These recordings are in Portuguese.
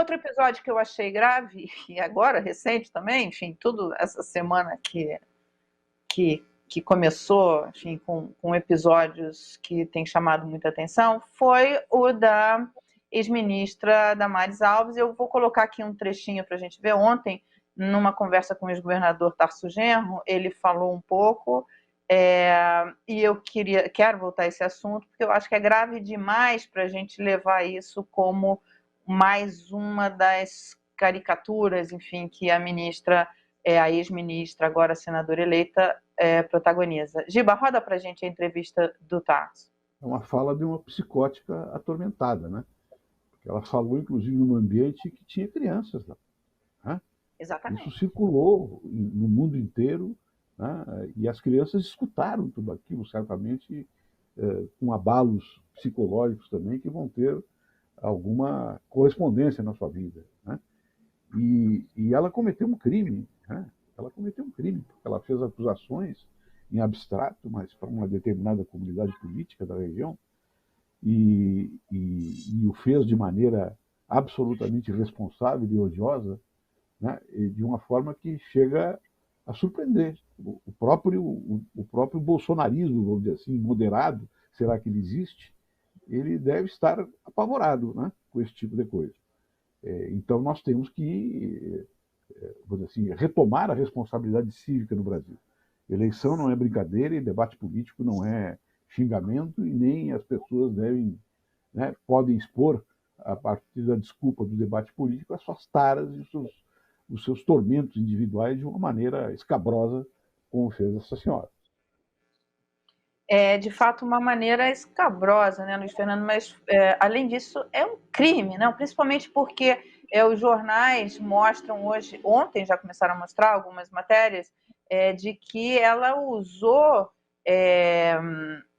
outro episódio que eu achei grave, e agora, recente também, enfim, tudo essa semana que começou, enfim, com episódios que têm chamado muita atenção, foi o da ex-ministra Damares Alves. Eu vou colocar aqui um trechinho para a gente ver. Ontem, numa conversa com o ex-governador Tarso Genro, ele falou um pouco, e eu quero voltar a esse assunto, porque eu acho que é grave demais para a gente levar isso como mais uma das caricaturas, enfim, que a ministra, a ex-ministra, agora senadora eleita, protagoniza. Giba, roda para a gente a entrevista do Tarso. É uma fala de uma psicótica atormentada, né? Porque ela falou, inclusive, num ambiente que tinha crianças lá. Né? Exatamente. Isso circulou no mundo inteiro, né? E as crianças escutaram tudo aquilo, certamente, com abalos psicológicos também, que vão ter alguma correspondência na sua vida. Né? E ela cometeu um crime, né? Ela cometeu um crime, porque ela fez acusações em abstrato, mas para uma determinada comunidade política da região, e o fez de maneira absolutamente irresponsável e odiosa, né? E de uma forma que chega a surpreender. O próprio bolsonarismo, vamos dizer assim, moderado, será que ele existe? Ele deve estar apavorado, né, com esse tipo de coisa. Então nós temos que, vamos dizer assim, retomar a responsabilidade cívica no Brasil. Eleição não é brincadeira e debate político não é xingamento, e nem as pessoas podem expor, a partir da desculpa do debate político, as suas taras e os seus tormentos individuais de uma maneira escabrosa, como fez essa senhora. É, de fato, uma maneira escabrosa, né, Luiz Fernando? Mas, além disso, é um crime, né? Principalmente porque os jornais mostram hoje, ontem já começaram a mostrar algumas matérias, de que ela usou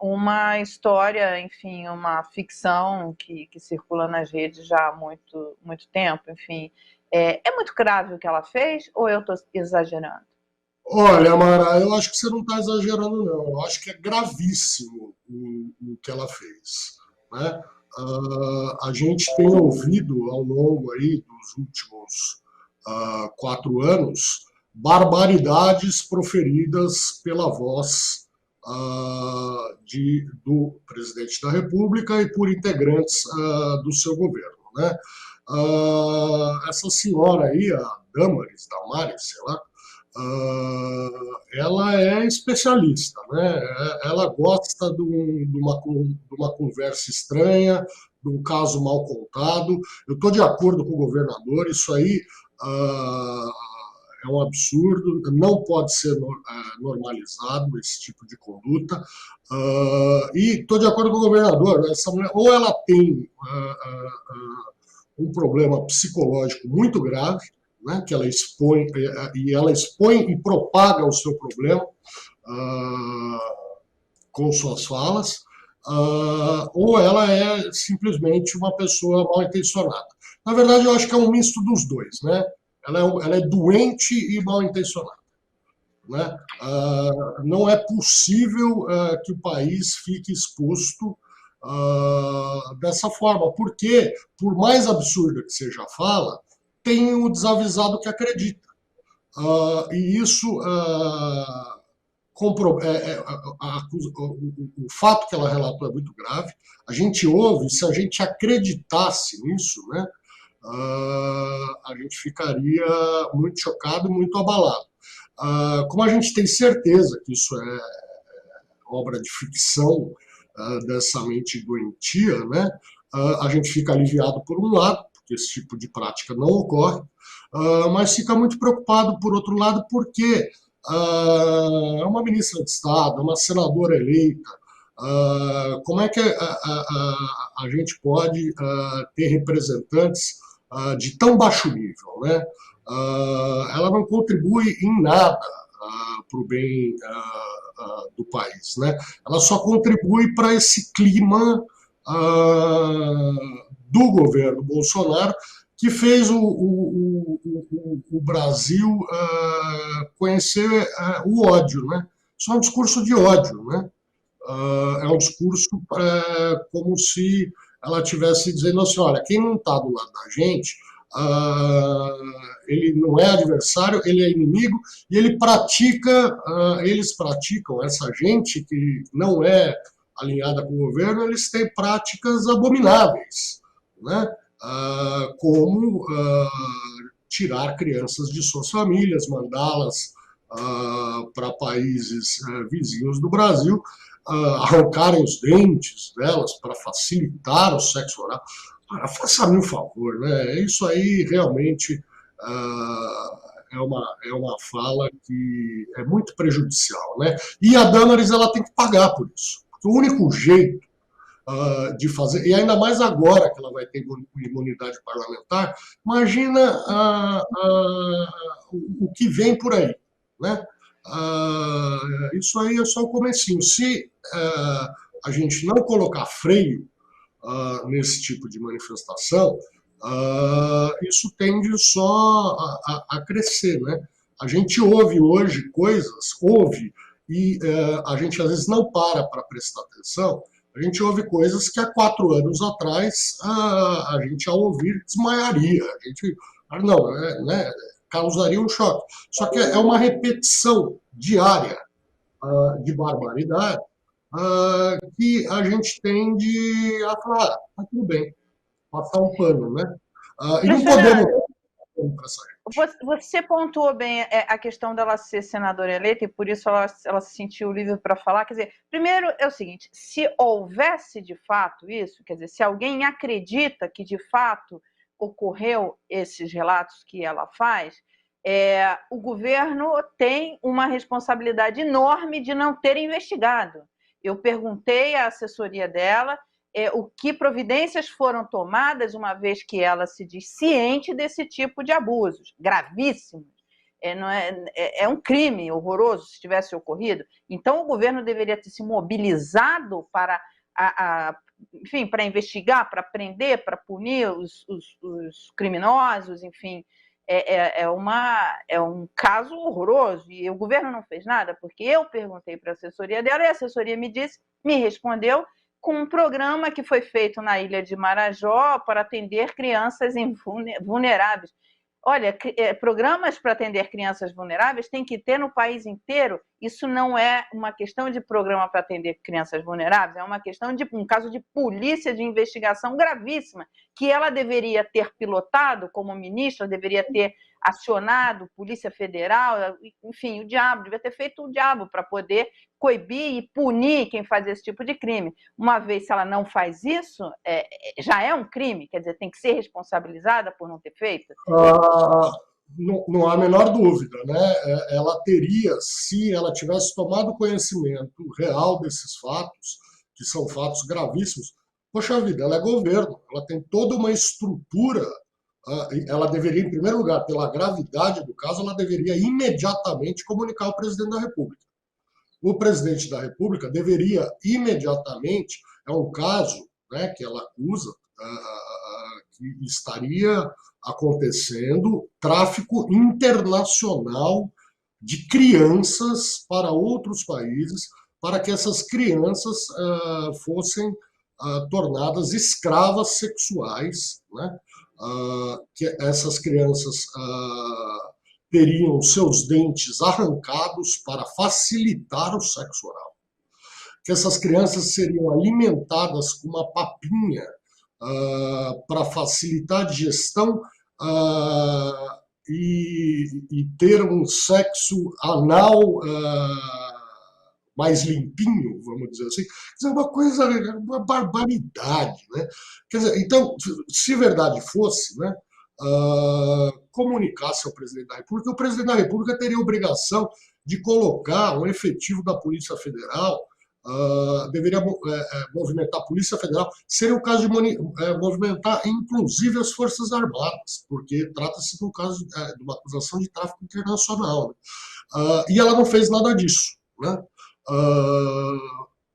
uma história, enfim, uma ficção que circula nas redes já há muito, muito tempo, enfim. É muito grave o que ela fez, ou eu estou exagerando? Olha, Mara, eu acho que você não está exagerando, não. Eu acho que é gravíssimo o que ela fez. Né? A gente tem ouvido ao longo aí dos últimos 4 anos barbaridades proferidas pela voz do presidente da República e por integrantes do seu governo. Né? Essa senhora aí, a Damares, sei lá, ela é especialista, né? Ela gosta de uma conversa estranha, de um caso mal contado. Eu estou de acordo com o governador, isso aí é um absurdo, não pode ser normalizado esse tipo de conduta. E estou de acordo com o governador, essa mulher, ou ela tem um problema psicológico muito grave, né, que ela expõe e propaga o seu problema com suas falas, ou ela é simplesmente uma pessoa mal intencionada. Na verdade, eu acho que é um misto dos dois, né? Ela é doente e mal intencionada. Né? Não é possível que o país fique exposto dessa forma, porque, por mais absurda que seja a fala, tem o desavisado que acredita. E isso, o fato que ela relatou é muito grave. A gente ouve, se a gente acreditasse nisso, né, a gente ficaria muito chocado, muito abalado. Como a gente tem certeza que isso é obra de ficção dessa mente doentia, né, a gente fica aliviado por um lado, porque esse tipo de prática não ocorre, mas fica muito preocupado, por outro lado, porque é uma ministra de Estado, uma senadora eleita. Como é que a gente pode ter representantes de tão baixo nível? Né? Ela não contribui em nada para o bem do país. Né? Ela só contribui para esse clima do governo Bolsonaro, que fez o Brasil conhecer o ódio. Né? Isso é um discurso de ódio. Né? É um discurso como se ela estivesse dizendo assim, olha, quem não está do lado da gente ele não é adversário, ele é inimigo, e eles praticam, essa gente que não é alinhada com o governo, eles têm práticas abomináveis, né? Como tirar crianças de suas famílias, mandá-las para países vizinhos do Brasil, arrancarem os dentes delas para facilitar o sexo oral. Faça-me um favor, né? Isso aí realmente é uma fala que é muito prejudicial, né? E a Damares, ela tem que pagar por isso. Porque o único jeito de fazer, e ainda mais agora que ela vai ter imunidade parlamentar, imagina o que vem por aí, né? Isso aí é só o comecinho. Se a gente não colocar freio nesse tipo de manifestação, isso tende só a crescer, né? A gente ouve hoje coisas, e a gente às vezes não para prestar atenção. A gente ouve coisas que há 4 anos atrás a gente, ao ouvir, desmaiaria. A gente, não, né, causaria um choque. Só que é uma repetição diária de barbaridade que a gente tende a falar, tudo bem, passar um pano, né? E não podemos para essa gente. Você pontuou bem a questão dela ser senadora eleita e por isso ela se sentiu livre para falar. Quer dizer, primeiro é o seguinte, se houvesse de fato isso, quer dizer, se alguém acredita que de fato ocorreu esses relatos que ela faz, o governo tem uma responsabilidade enorme de não ter investigado. Eu perguntei à assessoria dela o que providências foram tomadas, uma vez que ela se diz ciente desse tipo de abusos, gravíssimos. É um crime horroroso se tivesse ocorrido. Então, o governo deveria ter se mobilizado para, enfim, para investigar, para prender, para punir os criminosos, enfim. É um caso horroroso. E o governo não fez nada, porque eu perguntei para a assessoria dela e a assessoria me respondeu com um programa que foi feito na ilha de Marajó para atender crianças vulneráveis. Olha, programas para atender crianças vulneráveis tem que ter no país inteiro. Isso não é uma questão de programa para atender crianças vulneráveis, é uma questão de um caso de polícia de investigação gravíssima, que ela deveria ter pilotado como ministra, deveria ter acionado Polícia Federal, enfim, o diabo, devia ter feito o diabo para poder coibir e punir quem faz esse tipo de crime. Uma vez se ela não faz isso, já é um crime, quer dizer, tem que ser responsabilizada por não ter feito? Não há a menor dúvida, né? Ela teria, se ela tivesse tomado conhecimento real desses fatos, que são fatos gravíssimos, poxa vida, ela é governo, ela tem toda uma estrutura, ela deveria, em primeiro lugar, pela gravidade do caso, ela deveria imediatamente comunicar ao presidente da República. O presidente da República deveria imediatamente, é um caso, né, que ela acusa, que estaria acontecendo tráfico internacional de crianças para outros países, para que essas crianças fossem tornadas escravas sexuais, né? Que essas crianças teriam seus dentes arrancados para facilitar o sexo oral, que essas crianças seriam alimentadas com uma papinha para facilitar a digestão e ter um sexo anal mais limpinho, vamos dizer assim. Quer dizer, uma barbaridade, né? Quer dizer, então, se verdade fosse, né, comunicasse ao presidente da República, o presidente da República teria a obrigação de colocar um efetivo da Polícia Federal, deveria movimentar a Polícia Federal, seria o caso de movimentar inclusive as Forças Armadas, porque trata-se de um caso de uma acusação de tráfico internacional, né? E ela não fez nada disso, né?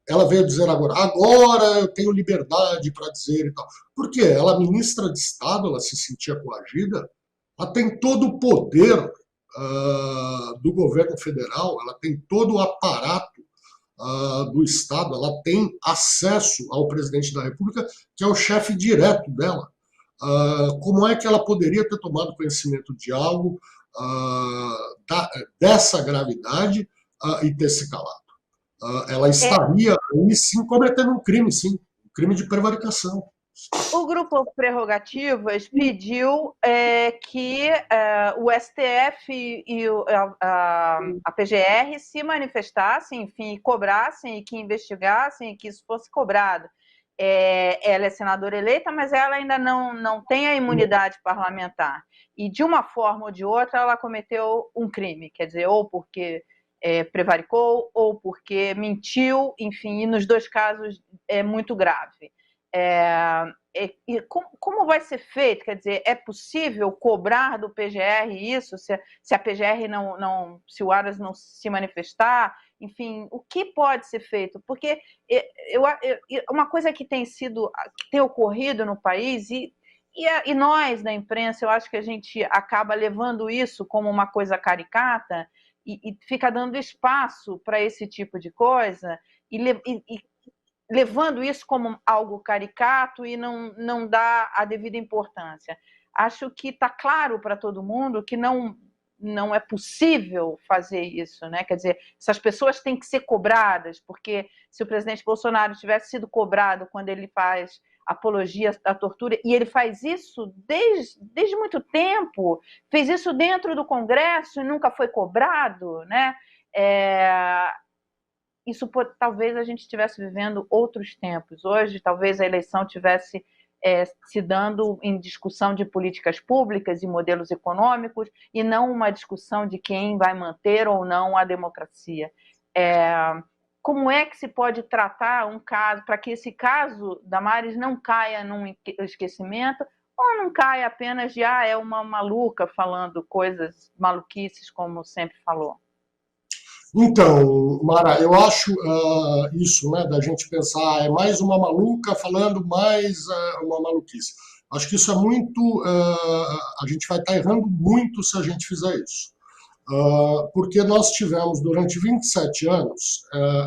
Ela veio dizer agora eu tenho liberdade para dizer e tal. Por quê? Ela, ministra de Estado, ela se sentia coagida, ela tem todo o poder do governo federal, ela tem todo o aparato do Estado, ela tem acesso ao presidente da República, que é o chefe direto dela. como é que ela poderia ter tomado conhecimento de algo dessa gravidade e ter se calado? Ela estaria aí, sim, cometendo um crime, sim, um crime de prevaricação. O Grupo Prerrogativas pediu que o STF e a PGR se manifestassem, enfim, cobrassem, e que investigassem, e que isso fosse cobrado. Ela é senadora eleita, mas ela ainda não tem a imunidade parlamentar. E, de uma forma ou de outra, ela cometeu um crime, quer dizer, ou porque prevaricou, ou porque mentiu, enfim, e nos dois casos é muito grave. E como vai ser feito? Quer dizer, é possível cobrar do PGR isso, se a PGR se o Aras não se manifestar? Enfim, o que pode ser feito? Porque uma coisa que tem ocorrido no país, e nós, da imprensa, eu acho que a gente acaba levando isso como uma coisa caricata e fica dando espaço para esse tipo de coisa, e levando isso como algo caricato e não dá a devida importância. Acho que está claro para todo mundo que não é possível fazer isso, né? Quer dizer, essas pessoas têm que ser cobradas, porque se o presidente Bolsonaro tivesse sido cobrado quando ele faz apologia à tortura, e ele faz isso desde muito tempo, fez isso dentro do Congresso e nunca foi cobrado, né? Isso talvez a gente estivesse vivendo outros tempos. Hoje, talvez a eleição tivesse se dando em discussão de políticas públicas e modelos econômicos, e não uma discussão de quem vai manter ou não a democracia. Como é que se pode tratar um caso, para que esse caso Damares não caia num esquecimento, ou não caia apenas de é uma maluca falando coisas maluquices, como sempre falou? Então, Mara, eu acho isso, né, da gente pensar, é mais uma maluca falando mais uma maluquice. Acho que isso é muito, a gente vai estar errando muito se a gente fizer isso. Porque nós tivemos, durante 27 anos,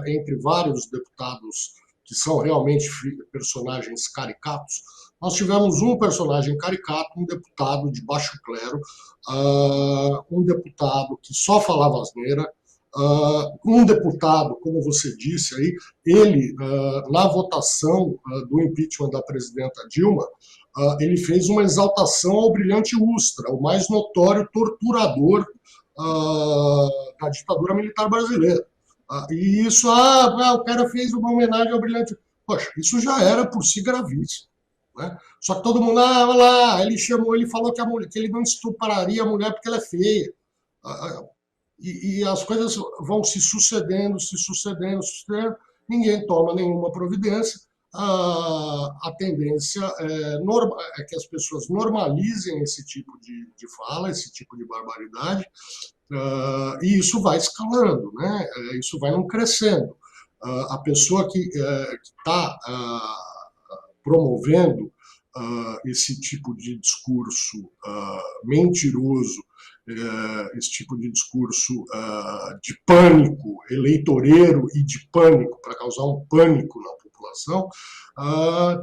entre vários deputados que são realmente personagens caricatos, nós tivemos um personagem caricato, um deputado de baixo clero, um deputado que só falava asneira, um deputado, como você disse aí, ele, na votação do impeachment da presidenta Dilma, ele fez uma exaltação ao brilhante Ustra, o mais notório torturador da ditadura militar brasileira. E isso, o cara fez uma homenagem ao brilhante... Poxa, isso já era por si gravíssimo, né? Só que todo mundo, olha lá, ele falou que ele não estupraria a mulher porque ela é feia. E as coisas vão se sucedendo, ninguém toma nenhuma providência. A tendência é que as pessoas normalizem esse tipo de fala, esse tipo de barbaridade, e isso vai escalando, né? Isso vai não crescendo. A pessoa que está promovendo esse tipo de discurso mentiroso, esse tipo de discurso de pânico eleitoreiro e de pânico, para causar um pânico na população,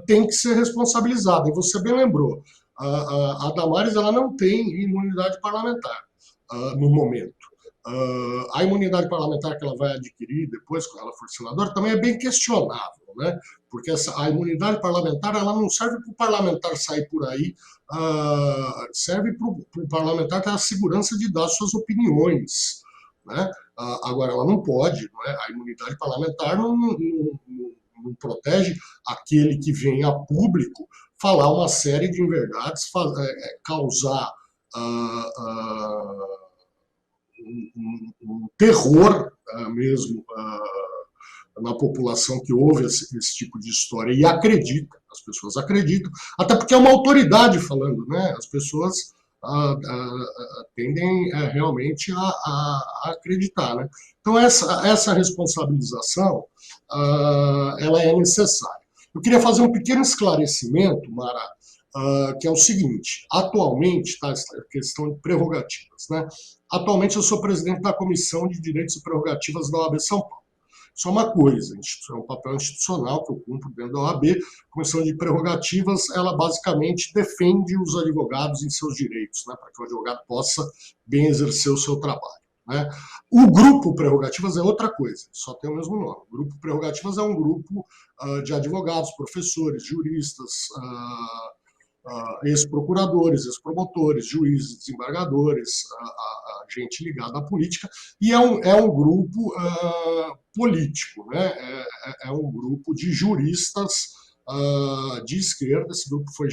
tem que ser responsabilizada. E você bem lembrou, a Damares ela não tem imunidade parlamentar no momento. A imunidade parlamentar que ela vai adquirir depois, quando ela for senadora, também é bem questionável, né? Porque a imunidade parlamentar ela não serve para o parlamentar sair por aí, serve para o parlamentar ter a segurança de dar suas opiniões, né? Agora, ela não pode, não é? A imunidade parlamentar não protege aquele que vem a público falar uma série de inverdades, causar um terror mesmo na população que ouve esse tipo de história e acredita, as pessoas acreditam, até porque é uma autoridade falando, né? As pessoas tendem realmente a acreditar, né? Então essa responsabilização ela é necessária. Eu queria fazer um pequeno esclarecimento, Mara, que é o seguinte: atualmente, tá, questão de prerrogativas, né? Atualmente eu sou presidente da Comissão de Direitos e Prerrogativas da OAB São Paulo. Isso é uma coisa, é um papel institucional que eu cumpro dentro da OAB. A Comissão de Prerrogativas, ela basicamente defende os advogados em seus direitos, né, para que o advogado possa bem exercer o seu trabalho, né. O grupo Prerrogativas é outra coisa, só tem o mesmo nome. O grupo Prerrogativas é um grupo de advogados, professores, juristas, ex-procuradores, ex-promotores, juízes, desembargadores, gente ligada à política, e é um grupo político, né? É um grupo de juristas de esquerda. Esse grupo foi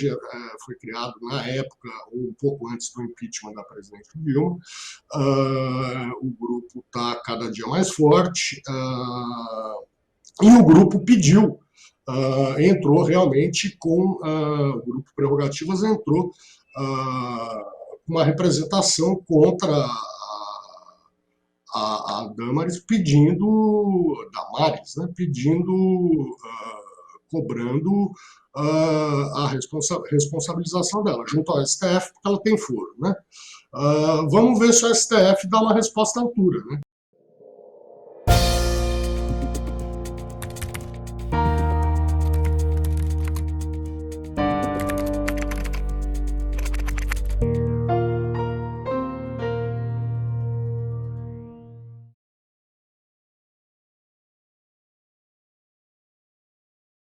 criado na época, ou um pouco antes do impeachment da presidente Dilma. O grupo está cada dia mais forte, e o grupo pediu, entrou realmente com o grupo Prerrogativas, entrou com uma representação contra a Damares, Damares, né, cobrando a responsabilização dela junto ao STF, porque ela tem foro, né. Vamos ver se o STF dá uma resposta à altura, né.